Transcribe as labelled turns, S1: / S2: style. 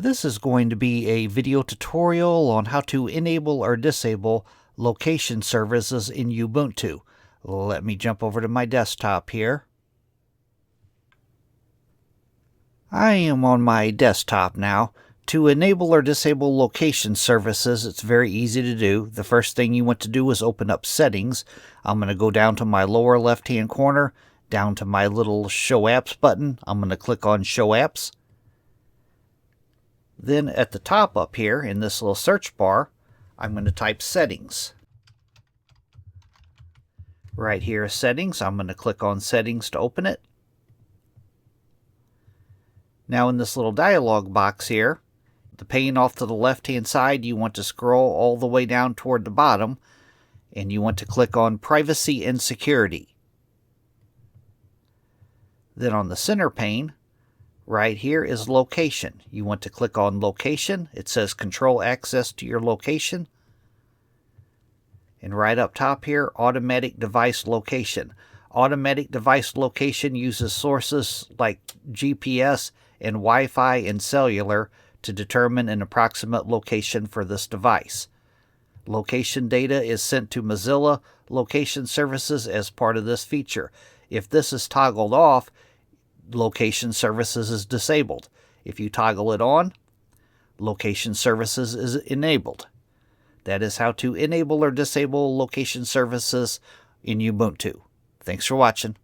S1: This is going to be a video tutorial on how to enable or disable location services in Ubuntu. Let me jump over to my desktop here. I am on my desktop now. To enable or disable location services, it's very easy to do. The first thing you want to do is open up Settings. I'm going to go down to my lower left-hand corner, down to my little Show Apps button. I'm going to click on Show Apps. Then at the top up here in this little search bar, I'm going to type Settings. Right here is Settings. I'm going to click on Settings to open it. Now in this little dialog box here, the pane off to the left-hand side, you want to scroll all the way down toward the bottom, and you want to click on Privacy and Security. Then on the center pane, right here is Location. You want to click on Location. It says Control Access to your location. And right up top here, Automatic Device Location. Automatic Device Location uses sources like GPS and Wi-Fi and cellular to determine an approximate location for this device. Location data is sent to Mozilla Location Services as part of this feature. If this is toggled off, Location Services is disabled. If you toggle it on, Location Services is enabled. That is how to enable or disable location services in Ubuntu. Thanks for watching.